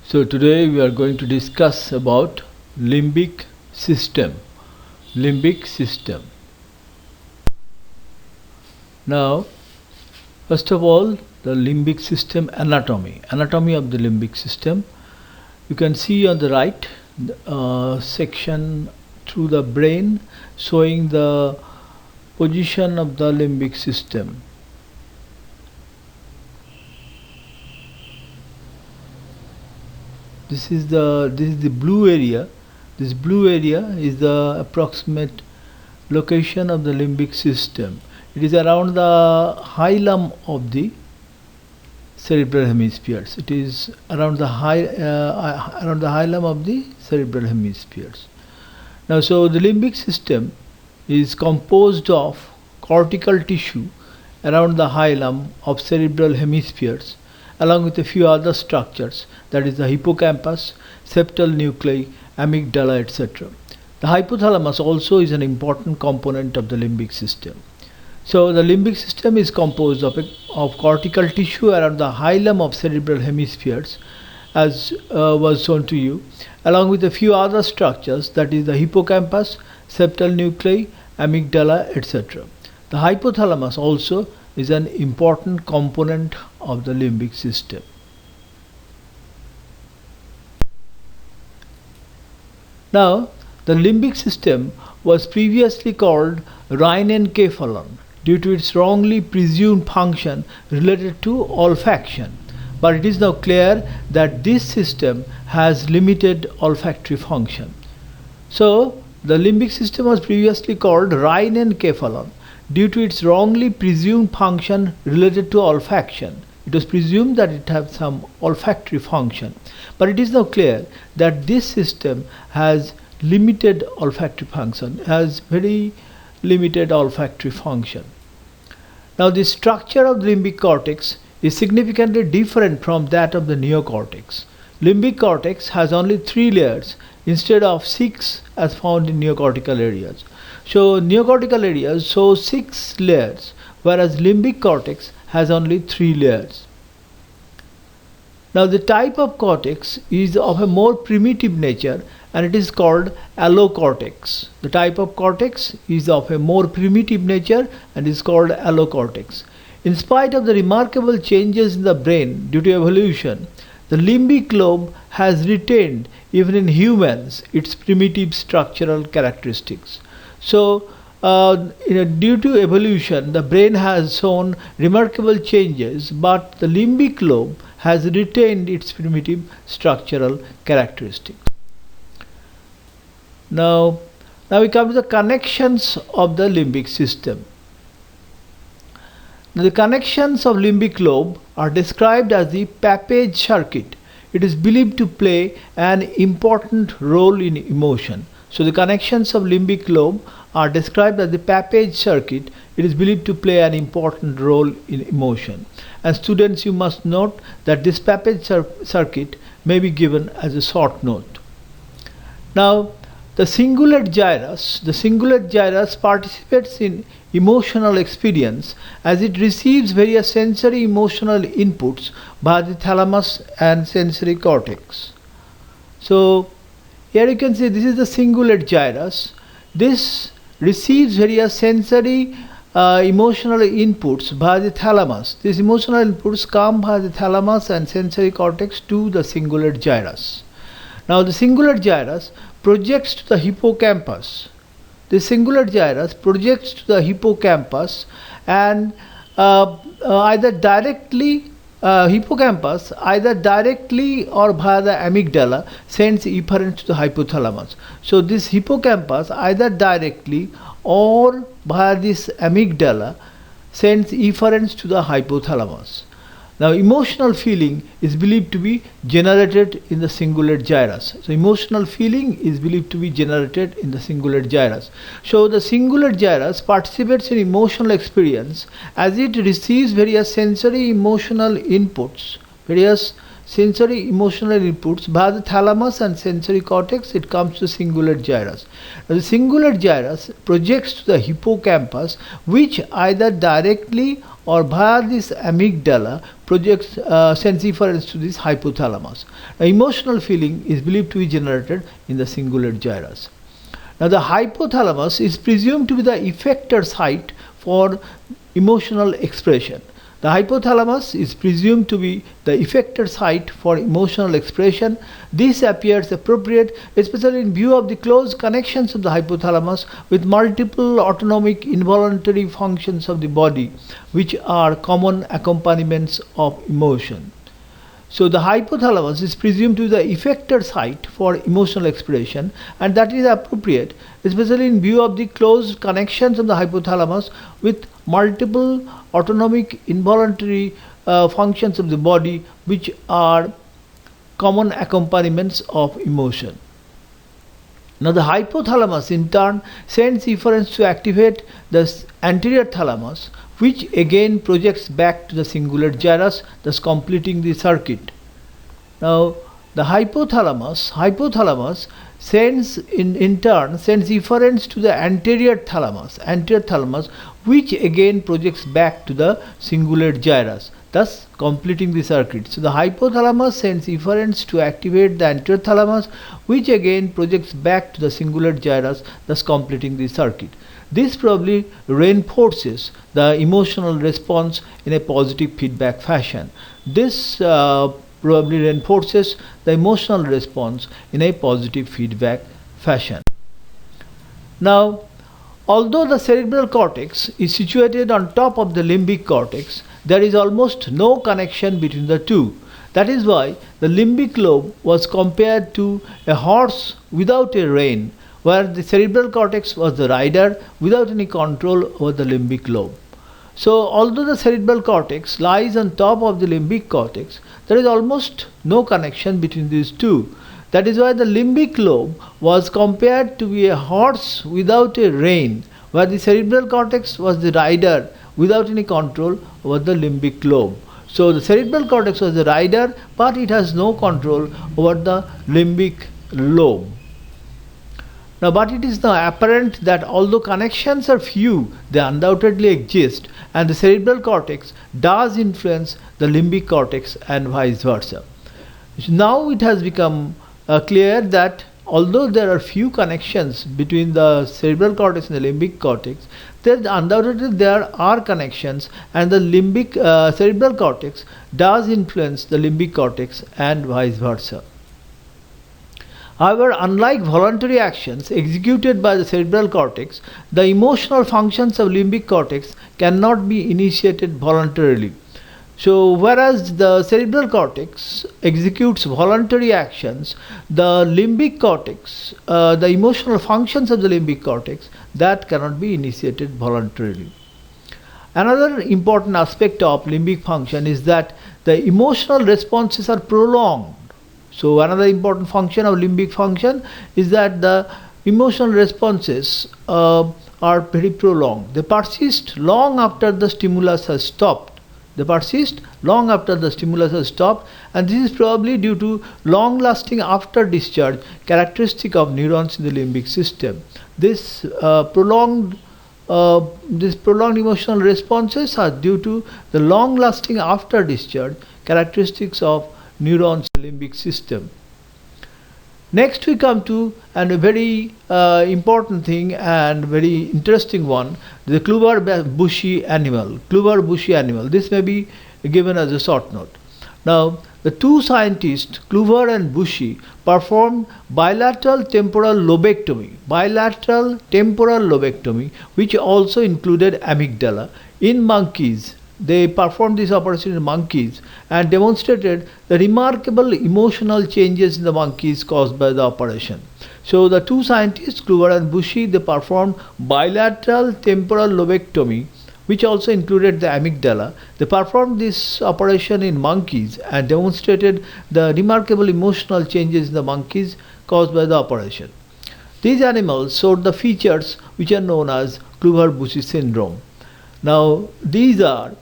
So today we are going to discuss about limbic system. Limbic system. Now, first of all, the limbic system anatomy. Anatomy of the limbic system. You can see on the right section through the brain showing the position of the limbic system. This is the blue area. This blue area is the approximate location of the limbic system. It is around the hilum of the cerebral hemispheres. It is around the hilum of the cerebral hemispheres. Now, so the limbic system is composed of cortical tissue around the hilum of cerebral hemispheres, along with a few other structures, that is the hippocampus, septal nuclei, amygdala, etc. The hypothalamus also is an important component of the limbic system. So the limbic system is composed of cortical tissue around the hilum of cerebral hemispheres, as was shown to you, along with a few other structures, that is the hippocampus, septal nuclei, amygdala, etc. The hypothalamus also is an important component of the limbic system. Now, the limbic system was previously called rhinencephalon due to its wrongly presumed function related to olfaction, but it is now clear that this system has limited olfactory function. So, the limbic system was previously called rhinencephalon due to its wrongly presumed function related to olfaction. It was presumed that it has some olfactory function, but it is now clear that this system has limited olfactory function, has very limited olfactory function. Now, the structure of the limbic cortex is significantly different from that of the neocortex. Limbic cortex has only 3 layers instead of 6 as found in neocortical areas. So neocortical areas show 6 layers, whereas limbic cortex has only 3 layers. Now, the type of cortex is of a more primitive nature and it is called allocortex. The type of cortex is of a more primitive nature and is called allocortex. In spite of the remarkable changes in the brain due to evolution, the limbic lobe has retained, even in humans, its primitive structural characteristics. So, due to evolution, the brain has shown remarkable changes, but the limbic lobe has retained its primitive structural characteristics. Now we come to the connections of the limbic system. Now, the connections of limbic lobe are described as the Papage circuit. It is believed to play an important role in emotion. So the connections of limbic lobe are described as the Papage circuit. It is believed to play an important role in emotion. And students, you must note that this Papage circuit may be given as a short note. Now, the cingulate gyrus participates in emotional experience as it receives various sensory emotional inputs by the thalamus and sensory cortex. So, here you can see this is the cingulate gyrus. This receives various sensory emotional inputs by the thalamus. These emotional inputs come by the thalamus and sensory cortex to the cingulate gyrus. Now, the cingulate gyrus projects to the hippocampus. The cingulate gyrus projects to the hippocampus and hippocampus either directly or via the amygdala sends efferents to the hypothalamus. So this hippocampus either directly or via this amygdala sends efferents to the hypothalamus. Now, emotional feeling is believed to be generated in the cingulate gyrus. So emotional feeling is believed to be generated in the cingulate gyrus. So the cingulate gyrus participates in emotional experience as it receives various sensory emotional inputs, various sensory emotional inputs via the thalamus and sensory cortex. It comes to cingulate gyrus. Now, the cingulate gyrus projects to the hippocampus, which either directly or via this amygdala projects sends efferents to this hypothalamus. Now, emotional feeling is believed to be generated in the cingulate gyrus. Now, the hypothalamus is presumed to be the effector site for emotional expression. The hypothalamus is presumed to be the effector site for emotional expression. This appears appropriate, especially in view of the close connections of the hypothalamus with multiple autonomic involuntary functions of the body, which are common accompaniments of emotion. So the hypothalamus is presumed to be the effector site for emotional expression, and that is appropriate, especially in view of the close connections of the hypothalamus with multiple autonomic involuntary functions of the body, which are common accompaniments of emotion. Now the hypothalamus in turn sends efferents to activate the anterior thalamus, which again projects back to the cingulate gyrus, thus completing the circuit. Now the hypothalamus sends in turn sends efferents to the anterior thalamus, which again projects back to the cingulate gyrus, thus completing the circuit. So the hypothalamus sends efferents to activate the anterior thalamus, which again projects back to the cingulate gyrus, thus completing the circuit. This probably reinforces the emotional response in a positive feedback fashion. This probably reinforces the emotional response in a positive feedback fashion. Now, although the cerebral cortex is situated on top of the limbic cortex, there is almost no connection between the two. That is why the limbic lobe was compared to a horse without a rein, where the cerebral cortex was the rider without any control over the limbic lobe. So, although the cerebral cortex lies on top of the limbic cortex, there is almost no connection between these two. That is why the limbic lobe was compared to be a horse without a rein, where the cerebral cortex was the rider without any control over the limbic lobe. So, the cerebral cortex was the rider, but it has no control over the limbic lobe. Now, but it is now apparent that although connections are few, they undoubtedly exist, and the cerebral cortex does influence the limbic cortex and vice versa. Now it has become clear that although there are few connections between the cerebral cortex and the limbic cortex, undoubtedly there are connections, and the limbic cerebral cortex does influence the limbic cortex and vice versa. However, unlike voluntary actions executed by the cerebral cortex, the emotional functions of limbic cortex cannot be initiated voluntarily. So, whereas the cerebral cortex executes voluntary actions, the limbic cortex, the emotional functions of the limbic cortex, that cannot be initiated voluntarily. Another important aspect of limbic function is that the emotional responses are prolonged. So, another important function of limbic function is that the emotional responses are very prolonged. They persist long after the stimulus has stopped. And this is probably due to long-lasting after-discharge characteristic of neurons in the limbic system. This prolonged emotional responses are due to the long-lasting after-discharge characteristics of neurons in the limbic system. Next we come to a very important thing and very interesting one, the Kluver-Bucy animal. This may be given as a short note. Now the two scientists, Kluver and Bucy, performed bilateral temporal lobectomy, which also included amygdala, in monkeys. They performed this operation in monkeys and demonstrated the remarkable emotional changes in the monkeys caused by the operation. So the two scientists, Kluver and Bucy, they performed bilateral temporal lobectomy, which also included the amygdala. They performed this operation in monkeys and demonstrated the remarkable emotional changes in the monkeys caused by the operation. These animals showed the features which are known as Kluver-Bucy syndrome. Now these are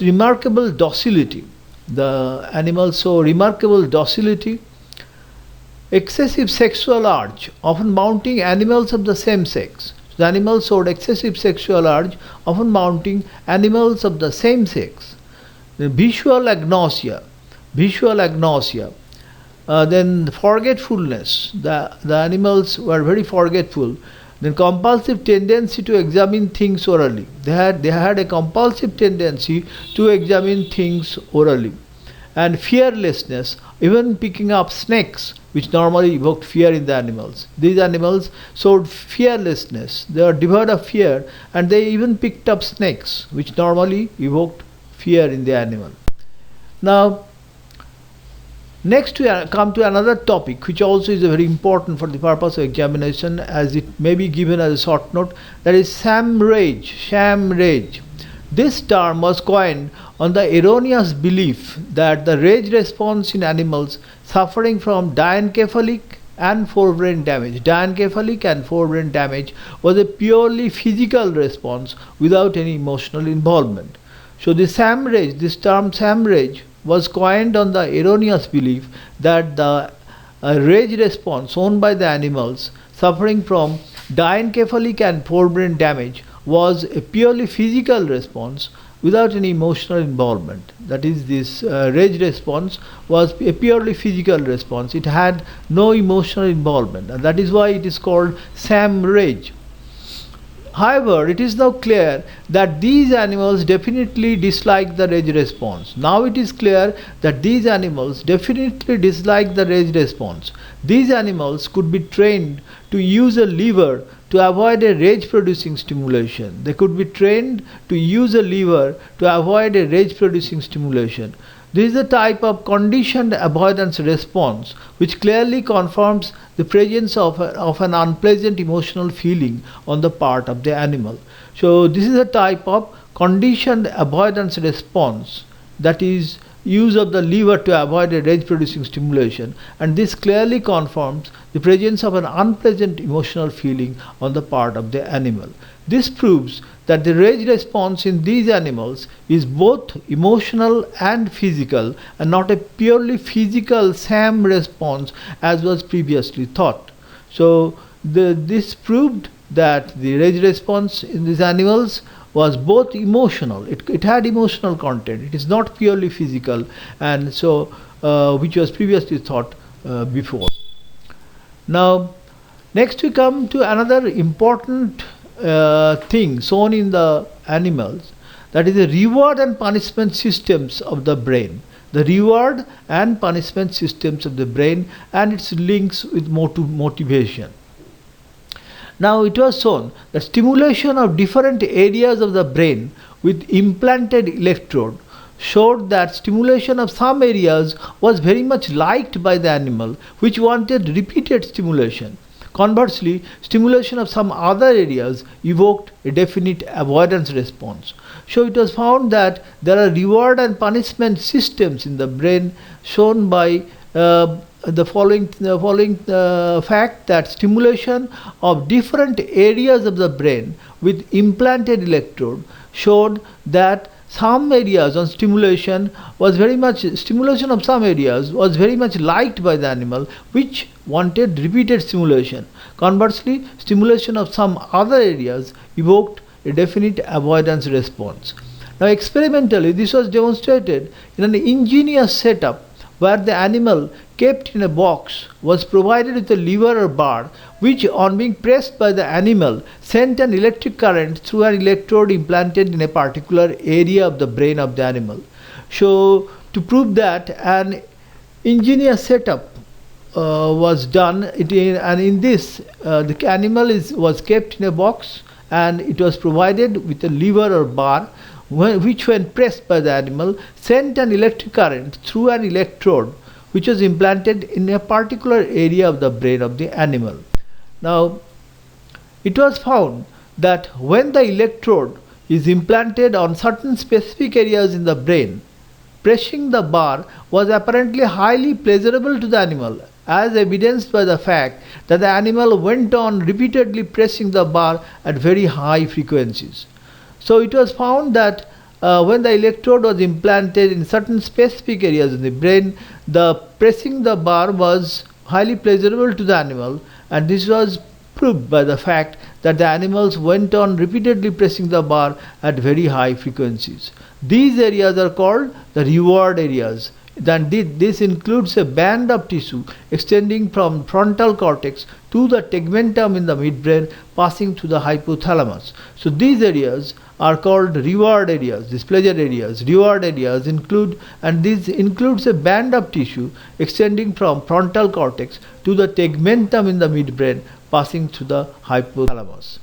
remarkable docility, The animals show remarkable docility, excessive sexual urge, often mounting animals of the same sex. The animals showed excessive sexual urge, often mounting animals of the same sex. The visual agnosia, then forgetfulness. The animals were very forgetful. Then compulsive tendency to examine things orally. They had a compulsive tendency to examine things orally. And fearlessness, even picking up snakes, which normally evoked fear in the animals. These animals showed fearlessness. They were devoid of fear, and they even picked up snakes, which normally evoked fear in the animal. Now, next we come to another topic which also is very important for the purpose of examination, as it may be given as a short note, that is sham rage. This term was coined on the erroneous belief that the rage response in animals suffering from diencephalic and forebrain damage was a purely physical response without any emotional involvement. So this term sham rage was coined on the erroneous belief that the rage response shown by the animals suffering from diencephalic and forebrain damage was a purely physical response without any emotional involvement. That is, this rage response was a purely physical response. It had no emotional involvement, and that is why it is called sham rage. However, it is now clear that these animals definitely dislike the rage response. Now it is clear that these animals definitely dislike the rage response. These animals could be trained to use a lever to avoid a rage producing stimulation. They could be trained to use a lever to avoid a rage producing stimulation. This is a type of conditioned avoidance response which clearly confirms the presence of an unpleasant emotional feeling on the part of the animal. So this is a type of conditioned avoidance response, that is, use of the lever to avoid a rage producing stimulation, and this clearly confirms the presence of an unpleasant emotional feeling on the part of the animal. This proves that the rage response in these animals is both emotional and physical, and not a purely physical sham response as was previously thought. So this proved that the rage response in these animals was both emotional. It had emotional content. It is not purely physical, and so which was previously thought before. Now, next we come to another important thing shown in the animals, that is the reward and punishment systems of the brain. The reward and punishment systems of the brain and its links with motivation. Now it was shown that stimulation of different areas of the brain with implanted electrode showed that stimulation of some areas was very much liked by the animal, which wanted repeated stimulation. Conversely, stimulation of some other areas evoked a definite avoidance response. So it was found that there are reward and punishment systems in the brain, shown by the following fact, that stimulation of different areas of the brain with implanted electrode showed that some areas on stimulation of some areas was very much liked by the animal, which wanted repeated stimulation. Conversely, stimulation of some other areas evoked a definite avoidance response. Now experimentally, this was demonstrated in an ingenious setup where the animal kept in a box was provided with a lever or bar, which on being pressed by the animal sent an electric current through an electrode implanted in a particular area of the brain of the animal. So to prove that, an ingenious setup was done, and in this the animal was kept in a box, and it was provided with a lever or bar, which when pressed by the animal sent an electric current through an electrode which was implanted in a particular area of the brain of the animal. Now it was found that when the electrode is implanted on certain specific areas in the brain, pressing the bar was apparently highly pleasurable to the animal, as evidenced by the fact that the animal went on repeatedly pressing the bar at very high frequencies. So it was found that when the electrode was implanted in certain specific areas in the brain, the pressing the bar was highly pleasurable to the animal, and this was proved by the fact that the animals went on repeatedly pressing the bar at very high frequencies. These areas are called the reward areas. Then this includes a band of tissue extending from frontal cortex to the tegmentum in the midbrain, passing through the hypothalamus. So these areas are called reward areas, these pleasure areas. Reward areas include, and this includes a band of tissue extending from frontal cortex to the tegmentum in the midbrain, passing through the hypothalamus.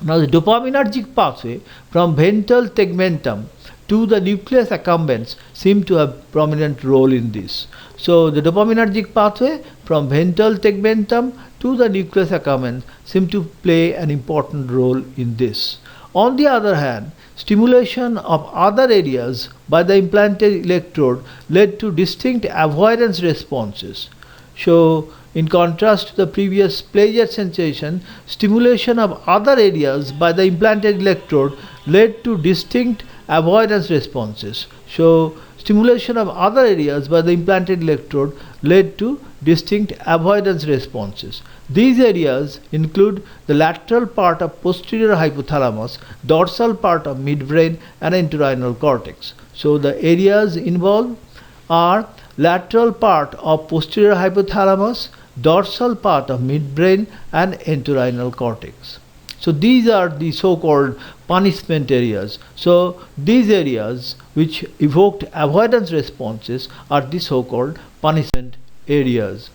Now the dopaminergic pathway from ventral tegmentum to the nucleus accumbens seem to have prominent role in this. So the dopaminergic pathway from ventral tegmentum to the nucleus accumbens seem to play an important role in this. On the other hand, stimulation of other areas by the implanted electrode led to distinct avoidance responses. So in contrast to the previous pleasure sensation, stimulation of other areas by the implanted electrode led to distinct avoidance responses. So stimulation of other areas by the implanted electrode led to distinct avoidance responses. These areas include the lateral part of posterior hypothalamus, dorsal part of midbrain, and entorhinal cortex. So the areas involved are lateral part of posterior hypothalamus, dorsal part of midbrain, and entorhinal cortex. So these are the so-called punishment areas. So these areas which evoked avoidance responses are the so-called punishment areas.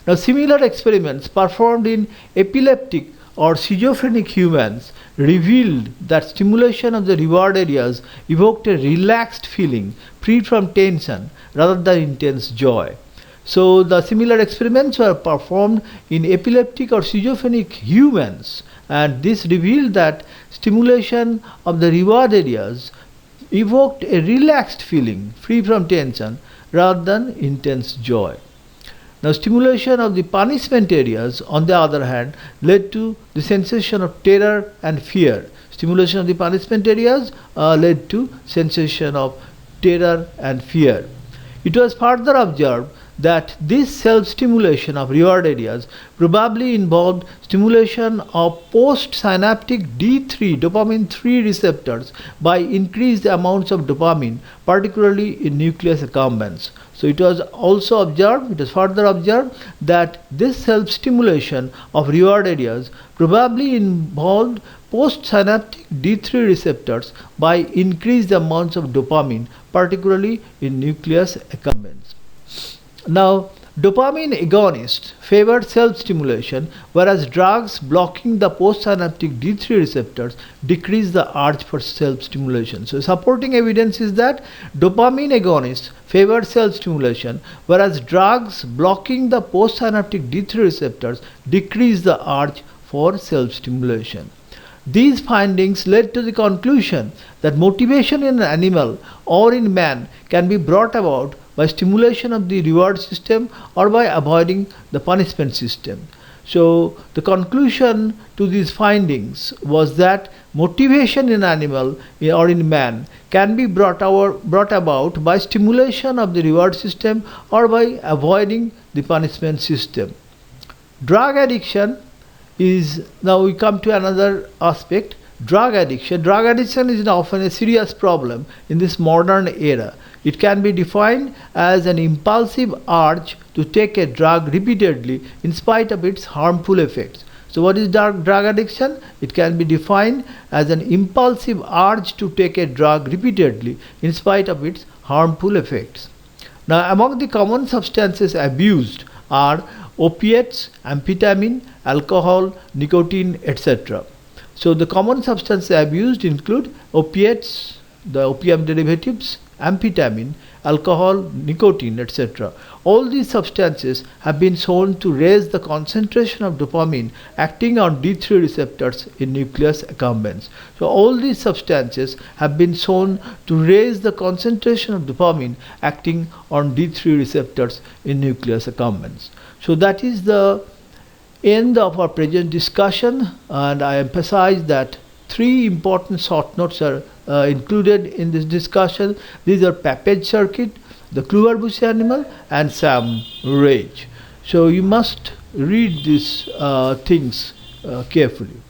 Now similar experiments performed in epileptic or schizophrenic humans revealed that stimulation of the reward areas evoked a relaxed feeling free from tension rather than intense joy. So the similar experiments were performed in epileptic or schizophrenic humans, and this revealed that stimulation of the reward areas evoked a relaxed feeling free from tension rather than intense joy. Now stimulation of the punishment areas, on the other hand, led to the sensation of terror and fear. Stimulation of the punishment areas led to sensation of terror and fear. It was further observed that this self-stimulation of reward areas probably involved stimulation of postsynaptic D3 dopamine 3 receptors by increased amounts of dopamine, particularly in nucleus accumbens. So it was further observed that this self-stimulation of reward areas probably involved postsynaptic D3 receptors by increased amounts of dopamine, particularly in nucleus accumbens. Now, dopamine agonists favor self-stimulation, whereas drugs blocking the postsynaptic D3 receptors decrease the urge for self-stimulation. So, supporting evidence is that dopamine agonists favor self-stimulation, whereas drugs blocking the postsynaptic D3 receptors decrease the urge for self-stimulation. These findings led to the conclusion that motivation in an animal or in man can be brought about by stimulation of the reward system or by avoiding the punishment system. So the conclusion to these findings was that motivation in animal or in man can be brought about by stimulation of the reward system or by avoiding the punishment system. Drug addiction is, now we come to another aspect, drug addiction. Drug addiction is often a serious problem in this modern era. It can be defined as an impulsive urge to take a drug repeatedly in spite of its harmful effects. So what is drug addiction? It can be defined as an impulsive urge to take a drug repeatedly in spite of its harmful effects. Now among the common substances abused are opiates, amphetamine, alcohol, nicotine, etc. So the common substances abused include opiates, the opium derivatives, amphetamine, alcohol, nicotine, etc. All these substances have been shown to raise the concentration of dopamine acting on D3 receptors in nucleus accumbens. So all these substances have been shown to raise the concentration of dopamine acting on D3 receptors in nucleus accumbens. So that is the end of our present discussion, and I emphasize that three important short notes are included in this discussion. These are Pappage circuit, the Kluver-Bucy animal, and Sam Rage. So you must read these things carefully.